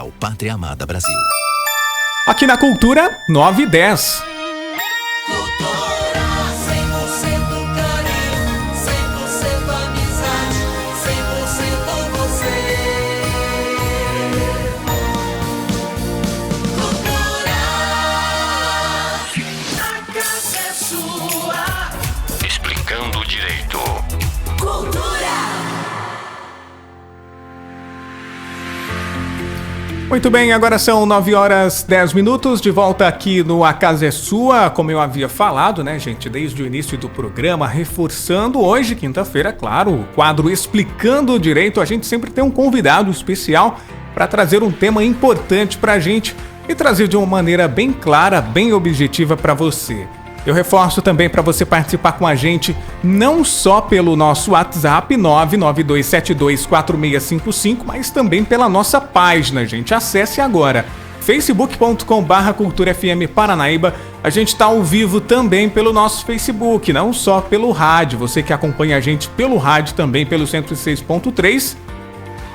Hospital Pátria Amada Brasil. Aqui na Cultura, 9 e 10. Cultura 100% carinho, 100% amizade, 100% você. Cultura, a casa é sua. Explicando direito. Cultura. Muito bem, agora são 9 horas 10 minutos, de volta aqui no A Casa é Sua, como eu havia falado, né, gente, desde o início do programa, reforçando hoje, quinta-feira, claro, o quadro Explicando o Direito, a gente sempre tem um convidado especial para trazer um tema importante pra gente e trazer de uma maneira bem clara, bem objetiva para você. Eu reforço também para você participar com a gente, não só pelo nosso WhatsApp 992724655, mas também pela nossa página, gente. Acesse agora, facebook.com/Cultura FM Paranaíba. A gente está ao vivo também pelo nosso Facebook, não só pelo rádio. Você que acompanha a gente pelo rádio, também pelo 106.3.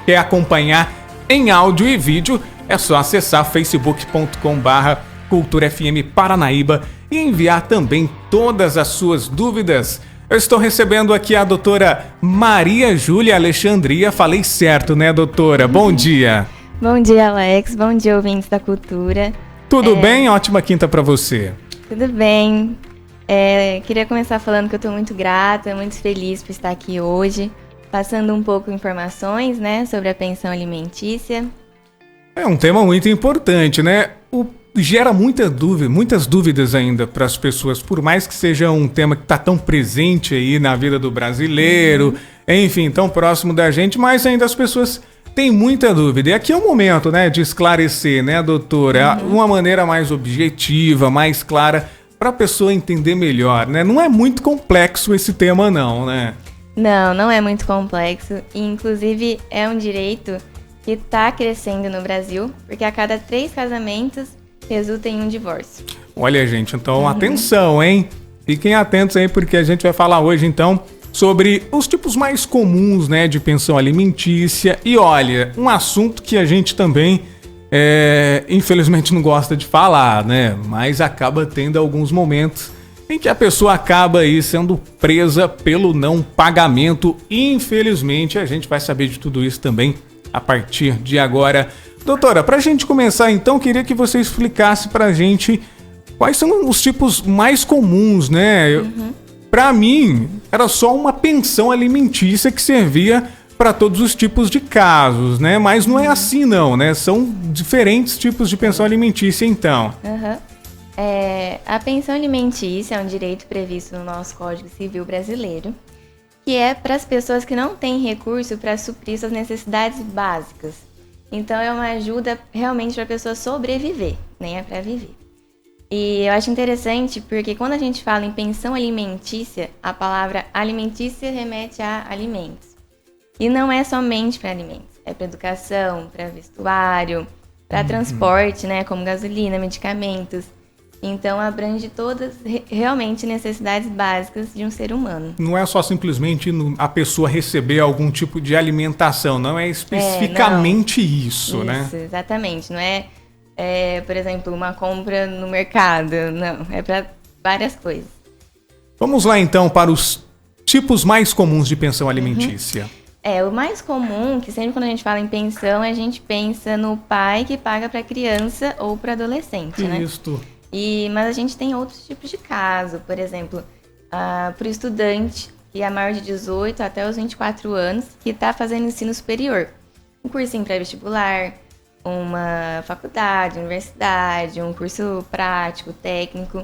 Quer acompanhar em áudio e vídeo, é só acessar facebook.com/Cultura FM Paranaíba e enviar também todas as suas dúvidas. Eu estou recebendo aqui a doutora Maria Júlia Alexandria. Falei certo, né, doutora? Bom dia. Bom dia, Alex. Bom dia, ouvintes da Cultura. Tudo bem? Ótima quinta para você. Tudo bem. Queria começar falando que eu estou muito grata, muito feliz por estar aqui hoje, passando um pouco de informações, né, sobre a pensão alimentícia. É um tema muito importante, né? Gera muitas dúvidas ainda para as pessoas, por mais que seja um tema que está tão presente aí na vida do brasileiro, enfim, tão próximo da gente, mas ainda as pessoas têm muita dúvida. E aqui é o momento, né, de esclarecer, né, doutora, uma maneira mais objetiva, mais clara, para a pessoa entender melhor, né? Não é muito complexo esse tema não, né? Não é muito complexo. E, inclusive, é um direito que está crescendo no Brasil, porque a cada 3 casamentos resulta em um divórcio. Olha, gente, então atenção, hein? Fiquem atentos aí, porque a gente vai falar hoje, então, sobre os tipos mais comuns, né, de pensão alimentícia. E olha, um assunto que a gente também, infelizmente, não gosta de falar, né? Mas acaba tendo alguns momentos em que a pessoa acaba aí sendo presa pelo não pagamento. Infelizmente, a gente vai saber de tudo isso também a partir de agora. Doutora, pra gente começar então, queria que você explicasse pra gente quais são os tipos mais comuns, né? Pra mim, era só uma pensão alimentícia que servia para todos os tipos de casos, né? Mas não é assim não, né? São diferentes tipos de pensão alimentícia então. A pensão alimentícia é um direito previsto no nosso Código Civil brasileiro, que é para as pessoas que não têm recurso para suprir suas necessidades básicas. Então, é uma ajuda realmente para a pessoa sobreviver, nem é para viver. E eu acho interessante porque quando a gente fala em pensão alimentícia, a palavra alimentícia remete a alimentos. E não é somente para alimentos, é para educação, para vestuário, para transporte, né, como gasolina, medicamentos. Então, abrange todas realmente necessidades básicas de um ser humano. Não é só simplesmente a pessoa receber algum tipo de alimentação, não é especificamente isso, né? Isso, exatamente. Não é, por exemplo, uma compra no mercado, não. É para várias coisas. Vamos lá, então, para os tipos mais comuns de pensão alimentícia. O mais comum, que sempre quando a gente fala em pensão, a gente pensa no pai que paga para criança ou para adolescente, né? Isso. Mas a gente tem outros tipos de caso, por exemplo, para o estudante que é maior de 18 até os 24 anos, que está fazendo ensino superior. Um cursinho pré-vestibular, uma faculdade, universidade, um curso prático, técnico.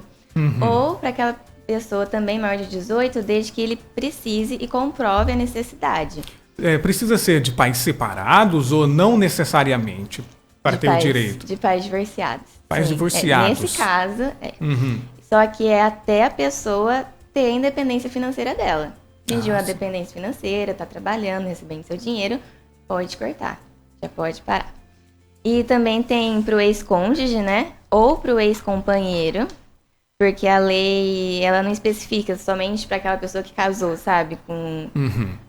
Ou para aquela pessoa também maior de 18, desde que ele precise e comprove a necessidade. Precisa ser de pais separados ou não necessariamente para ter o direito? De pais divorciados. Pais divorciados. Nesse caso, Só que é até a pessoa ter a independência financeira dela. Atingiu a dependência financeira, está trabalhando, recebendo seu dinheiro, pode cortar, já pode parar. E também tem para o ex-cônjuge, né? Ou para o ex-companheiro, porque a lei ela não especifica somente para aquela pessoa que casou, sabe? Com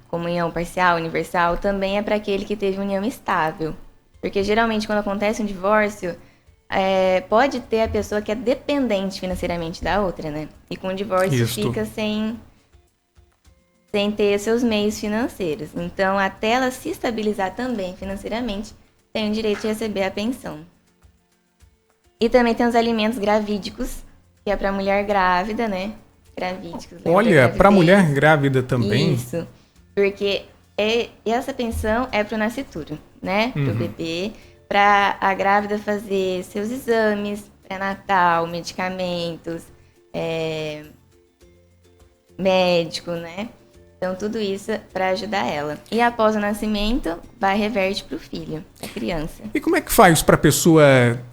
comunhão parcial, universal, também é para aquele que teve união estável. Porque geralmente quando acontece um divórcio, pode ter a pessoa que é dependente financeiramente da outra, né? E com o divórcio Isto. fica sem ter seus meios financeiros. Então, até ela se estabilizar também financeiramente, tem o direito de receber a pensão. E também tem os alimentos gravídicos, que é para mulher grávida, né? Gravídicos. lembra Olha, da para gravidez? mulher grávida também. Isso, porque essa pensão é pro nascituro, né? Pro bebê, para a grávida fazer seus exames, pré-natal, medicamentos, médico, né? Então, tudo isso para ajudar ela. E após o nascimento, reverte pro filho, a criança. E como é que faz para a pessoa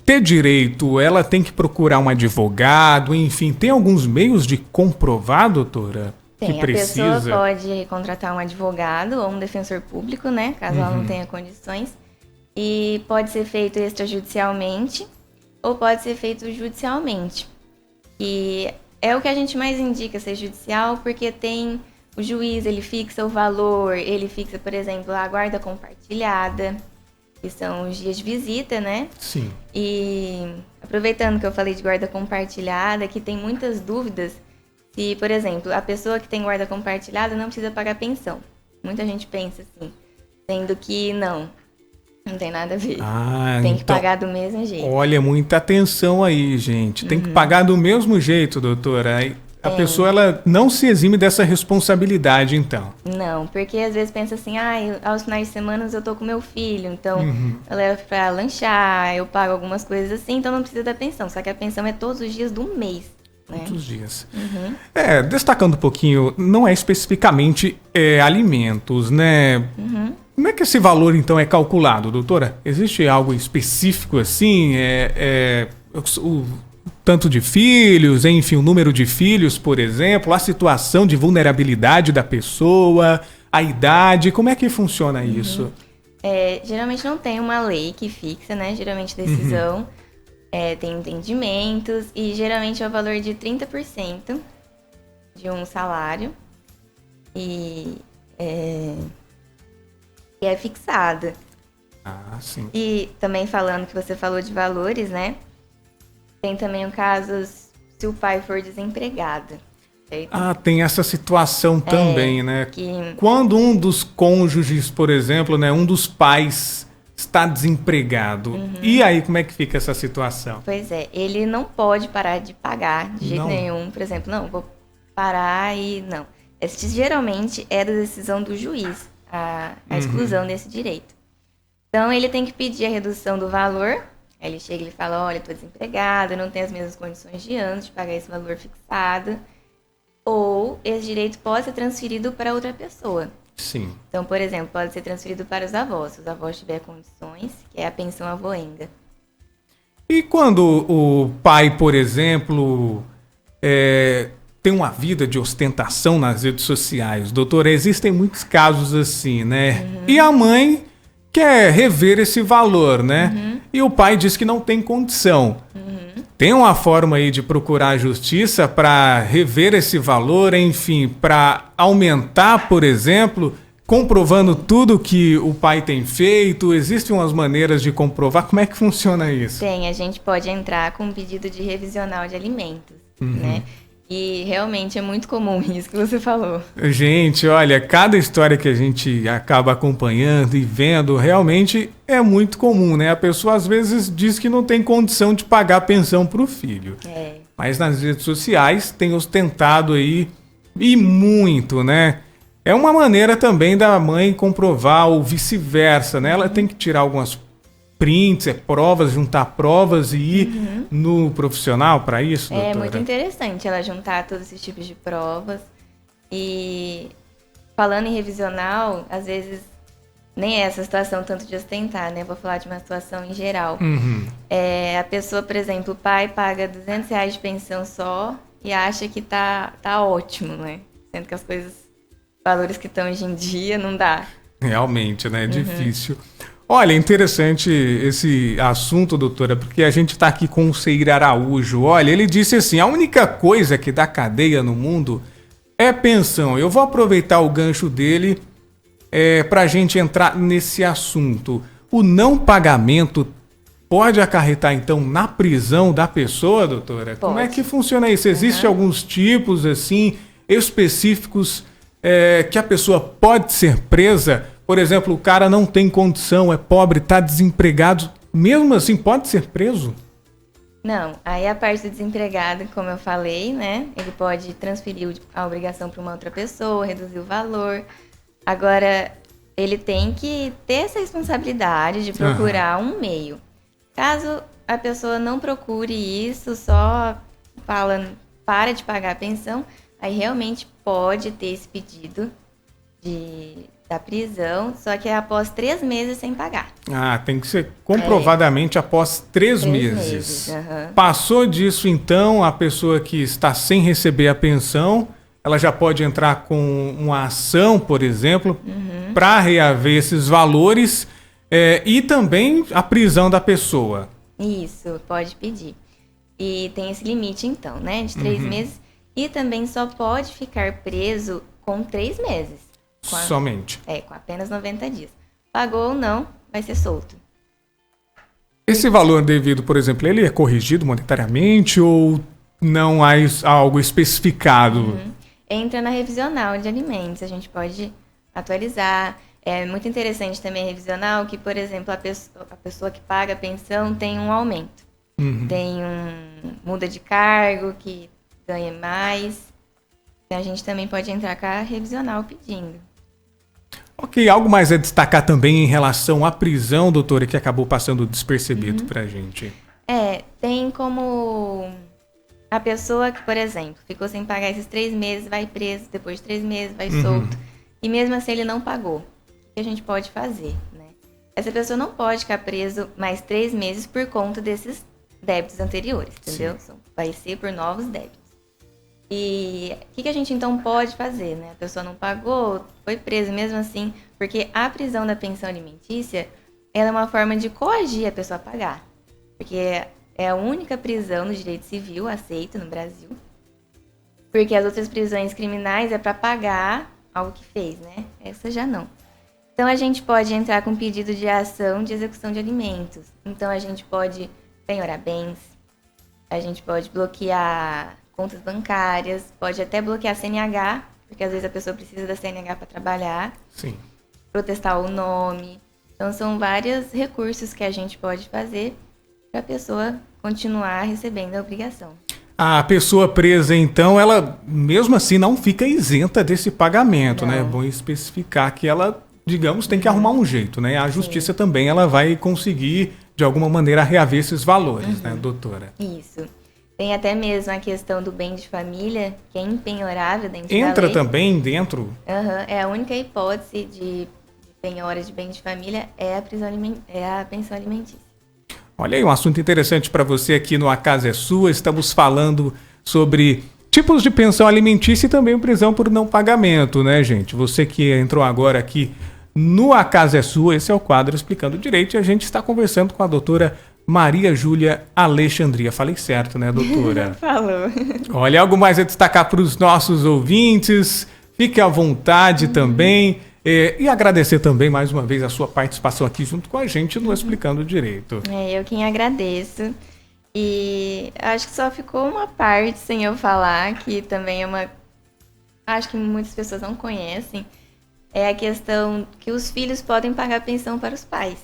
ter direito? Ela tem que procurar um advogado, enfim, tem alguns meios de comprovar, doutora? Tem, que a pessoa precisa? pode contratar um advogado ou um defensor público, né? Caso ela não tenha condições. E pode ser feito extrajudicialmente ou pode ser feito judicialmente. E é o que a gente mais indica ser judicial, porque tem o juiz, ele fixa o valor, ele fixa, por exemplo, a guarda compartilhada, que são os dias de visita, né? Sim. E aproveitando que eu falei de guarda compartilhada, que tem muitas dúvidas se, por exemplo, a pessoa que tem guarda compartilhada não precisa pagar pensão. Muita gente pensa assim, sendo que não tem nada a ver. Tem que então, pagar do mesmo jeito. olha, muita atenção aí, gente. Tem que pagar do mesmo jeito, doutora. Aí a pessoa ela não se exime dessa responsabilidade, então. Não, porque às vezes pensa assim, aos finais de semana eu tô com meu filho, então eu levo pra lanchar, eu pago algumas coisas assim, então não precisa da pensão. Só que a pensão é todos os dias do mês, né? Todos os dias. Destacando um pouquinho, não é especificamente alimentos, né? Como é que esse valor, então, é calculado, doutora? Existe algo específico assim? O tanto de filhos, enfim, o número de filhos, por exemplo, a situação de vulnerabilidade da pessoa, a idade, como é que funciona isso? Geralmente não tem uma lei que fixa, né? Geralmente decisão tem entendimentos e geralmente é o valor de 30% de um salário e é fixado. Ah, sim. E também falando que você falou de valores, né? Tem também o caso se o pai for desempregado. Certo? Ah, tem essa situação também, né? que- Quando um dos cônjuges, por exemplo, né, um dos pais está desempregado, e aí como é que fica essa situação? Pois é, ele não pode parar de pagar de jeito Não. nenhum. Por exemplo, não, vou parar e não. Esse geralmente é da decisão do juiz, a exclusão desse direito. Então, ele tem que pedir a redução do valor. Aí ele chega e ele fala, olha, estou desempregado, eu não tenho as mesmas condições de antes de pagar esse valor fixado. Ou esse direito pode ser transferido para outra pessoa. Sim. Então, por exemplo, pode ser transferido para os avós, se os avós tiverem condições, que é a pensão avoenga. E quando o pai, por exemplo, tem uma vida de ostentação nas redes sociais, doutora, existem muitos casos assim, né? E a mãe quer rever esse valor, né? E o pai diz que não tem condição. Tem uma forma aí de procurar a justiça para rever esse valor, enfim, para aumentar, por exemplo, comprovando tudo que o pai tem feito? Existem umas maneiras de comprovar? Como é que funciona isso? Tem, a gente pode entrar com um pedido de revisional de alimentos, né? E realmente é muito comum isso que você falou. Gente, olha, cada história que a gente acaba acompanhando e vendo, realmente é muito comum, né? A pessoa às vezes diz que não tem condição de pagar a pensão para o filho. Mas nas redes sociais tem ostentado aí, e muito, né? É uma maneira também da mãe comprovar ou vice-versa, né? Ela tem que tirar algumas prints, provas, juntar provas e ir no profissional para isso, doutora? É muito interessante ela juntar todos esses tipos de provas. E falando em revisional, às vezes nem é essa situação tanto de ostentar, né? Vou falar de uma situação em geral. A pessoa, por exemplo, o pai paga R$200 de pensão só e acha que tá ótimo, né? Sendo que as coisas, valores que estão hoje em dia, não dá. Realmente, né? É difícil. Olha, interessante esse assunto, doutora, porque a gente está aqui com o Seir Araújo. Olha, ele disse assim, a única coisa que dá cadeia no mundo é pensão. Eu vou aproveitar o gancho dele para a gente entrar nesse assunto. o não pagamento pode acarretar, então, na prisão da pessoa, doutora? Como é Pode. que funciona isso? Existem alguns tipos, assim, específicos que a pessoa pode ser presa? Por exemplo, o cara não tem condição, é pobre, está desempregado. Mesmo assim, pode ser preso? Não, aí a parte do desempregado, como eu falei, né? Ele pode transferir a obrigação para uma outra pessoa, reduzir o valor. Agora, ele tem que ter essa responsabilidade de procurar um meio. Caso a pessoa não procure isso, só fala, para de pagar a pensão, aí realmente pode ter esse pedido da prisão, só que é após 3 meses sem pagar. Ah, tem que ser comprovadamente após 3 meses. Aham. Passou disso, então, a pessoa que está sem receber a pensão, ela já pode entrar com uma ação, por exemplo, para reaver esses valores e também a prisão da pessoa. Isso, pode pedir. E tem esse limite, então, né? De 3 meses. E também só pode ficar preso com 3 meses. Somente. Com apenas 90 dias. Pagou ou não, vai ser solto. Esse valor devido, por exemplo, ele é corrigido monetariamente ou não há algo especificado? Entra na revisional de alimentos, a gente pode atualizar. É muito interessante também a revisional que, por exemplo, a pessoa que paga a pensão tem um aumento. Tem muda de cargo, que ganha mais. Então a gente também pode entrar com a revisional pedindo. Ok, algo mais a destacar também em relação à prisão, doutora, que acabou passando despercebido pra gente. Tem como a pessoa que, por exemplo, ficou sem pagar esses 3 meses, vai preso, depois de 3 meses vai solto. E mesmo assim ele não pagou. O que a gente pode fazer, né? Essa pessoa não pode ficar preso mais 3 meses por conta desses débitos anteriores, entendeu? Vai ser por novos débitos. E o que a gente então pode fazer, né? A pessoa não pagou, foi presa mesmo assim, porque a prisão da pensão alimentícia, ela é uma forma de coagir a pessoa a pagar. Porque é a única prisão no direito civil aceita no Brasil. Porque as outras prisões criminais é para pagar algo que fez, né? Essa já não. Então a gente pode entrar com pedido de ação de execução de alimentos. Então a gente pode penhorar bens, a gente pode bloquear contas bancárias, pode até bloquear CNH, porque às vezes a pessoa precisa da CNH para trabalhar. Sim. Protestar o nome. Então são vários recursos que a gente pode fazer para a pessoa continuar recebendo a obrigação. A pessoa presa, então, ela mesmo assim não fica isenta desse pagamento, né? É bom especificar que ela, digamos, tem que arrumar um jeito, né? A justiça também ela vai conseguir, de alguma maneira, reaver esses valores, né, doutora? Isso. Tem até mesmo a questão do bem de família, que é impenhorável dentro da lei. Entra também dentro? É a única hipótese de penhora de bem de família é a pensão alimentícia. Olha aí, um assunto interessante para você aqui no A Casa é Sua. Estamos falando sobre tipos de pensão alimentícia e também prisão por não pagamento, né, gente? Você que entrou agora aqui no A Casa é Sua, esse é o quadro Explicando Direito e a gente está conversando com a doutora Maria Júlia Alexandria. Falei certo, né, doutora? Falou. Olha, algo mais a destacar para os nossos ouvintes. Fique à vontade também. E agradecer também, mais uma vez, a sua participação aqui junto com a gente no Explicando Direito. Eu quem agradeço. E acho que só ficou uma parte sem eu falar, que também é uma... Acho que muitas pessoas não conhecem. É a questão que os filhos podem pagar pensão para os pais.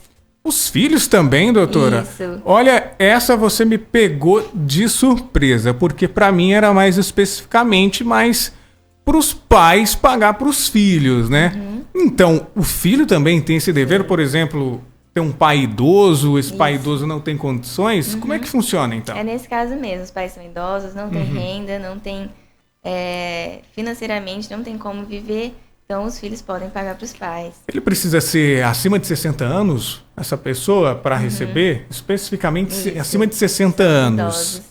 Os filhos também, doutora? Isso. Olha, essa você me pegou de surpresa, porque para mim era mais especificamente mais para os pais pagar para os filhos, né? Então, o filho também tem esse dever, por exemplo, ter um pai idoso, esse pai idoso não tem condições? Como é que funciona, então? É nesse caso mesmo, os pais são idosos, não têm renda, não têm... financeiramente não tem como viver, então os filhos podem pagar para os pais. Ele precisa ser acima de 60 anos, essa pessoa, para receber? Especificamente Isso. acima de 60 anos. Idosos.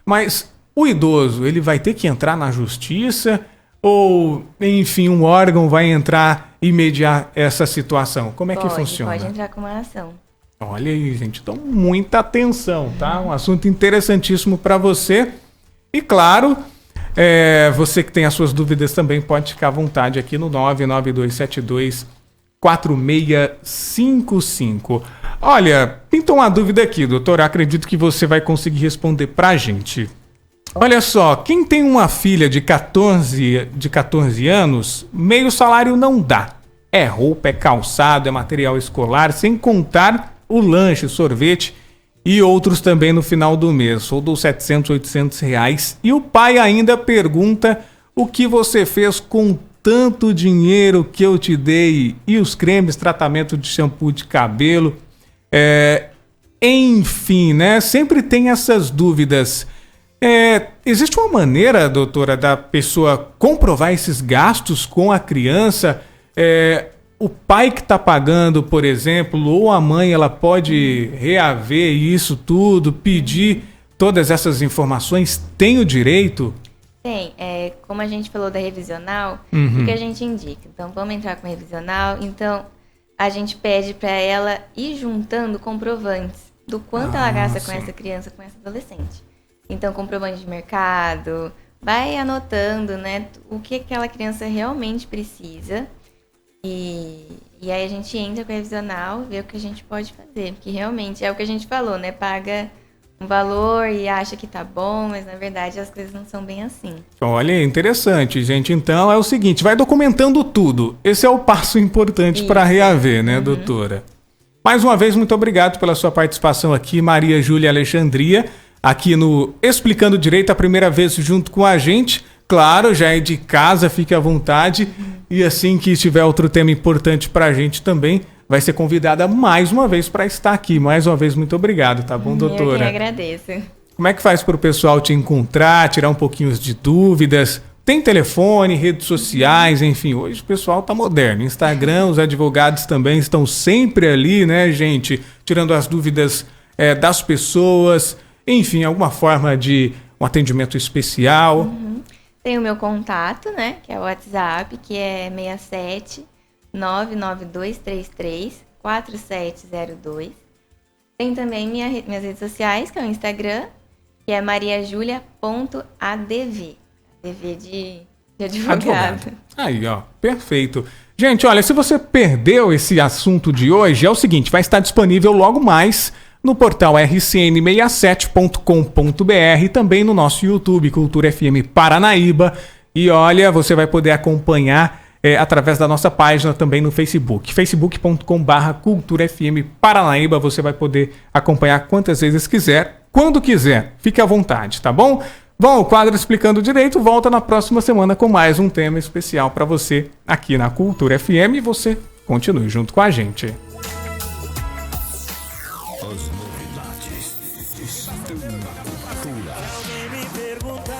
Mas o idoso, ele vai ter que entrar na justiça ou, enfim, um órgão vai entrar e mediar essa situação? Como é que funciona? Pode entrar com uma ação. Olha aí, gente, então muita atenção, tá? Um assunto interessantíssimo para você. E claro, você que tem as suas dúvidas também pode ficar à vontade aqui no 99272 4655. Olha, pintou uma dúvida aqui, doutor. Acredito que você vai conseguir responder pra gente. Olha só, quem tem uma filha de 14 anos, meio salário não dá. É roupa, é calçado, é material escolar, sem contar o lanche, sorvete e outros também no final do mês. Soldou 700, 800 reais. E o pai ainda pergunta o que você fez com tanto dinheiro que eu te dei. E os cremes, tratamento de shampoo de cabelo. Enfim, né? Sempre tem essas dúvidas. Existe uma maneira, doutora, da pessoa comprovar esses gastos com a criança? O pai que está pagando, por exemplo, ou a mãe, ela pode reaver isso tudo, pedir todas essas informações? Tem o direito? Tem. Como a gente falou da revisional, o que a gente indica? Então, vamos entrar com a revisional. Então, a gente pede para ela ir juntando comprovantes do quanto ela gasta com essa criança, com essa adolescente. Então, comprovante de mercado, vai anotando, né, o que aquela criança realmente precisa. E aí a gente entra com a revisional, vê o que a gente pode fazer. Porque realmente é o que a gente falou, né? Paga um valor e acha que tá bom, mas na verdade as coisas não são bem assim. Olha, interessante, gente. Então é o seguinte, vai documentando tudo. Esse é o passo importante para reaver, né, doutora? Mais uma vez, muito obrigado pela sua participação aqui, Maria Júlia Alexandria, aqui no Explicando Direito, a primeira vez junto com a gente. Claro, já é de casa, fique à vontade. E assim que tiver outro tema importante pra gente também, vai ser convidada mais uma vez para estar aqui. Mais uma vez, muito obrigado, tá bom, doutora? Eu que agradeço. Como é que faz para o pessoal te encontrar, tirar um pouquinho de dúvidas? Tem telefone, redes sociais, enfim, hoje o pessoal tá moderno. Instagram, os advogados também estão sempre ali, né, gente? Tirando as dúvidas das pessoas, enfim, alguma forma de um atendimento especial. Tem o meu contato, né, que é o WhatsApp, que é 67 99233 4702. Tem também minhas redes sociais, que é o Instagram, que é mariajulia.adv. ADV de advogado. Aí, ó, perfeito. Gente, olha, se você perdeu esse assunto de hoje, é o seguinte, vai estar disponível logo mais no portal rcn67.com.br e também no nosso YouTube, Cultura FM Paranaíba. E olha, você vai poder acompanhar através da nossa página também no Facebook, facebook.com/Cultura FM Paranaíba. Você vai poder acompanhar quantas vezes quiser, quando quiser. Fique à vontade, tá bom? Bom, o quadro Explicando Direito volta na próxima semana com mais um tema especial para você aqui na Cultura FM e você continue junto com a gente.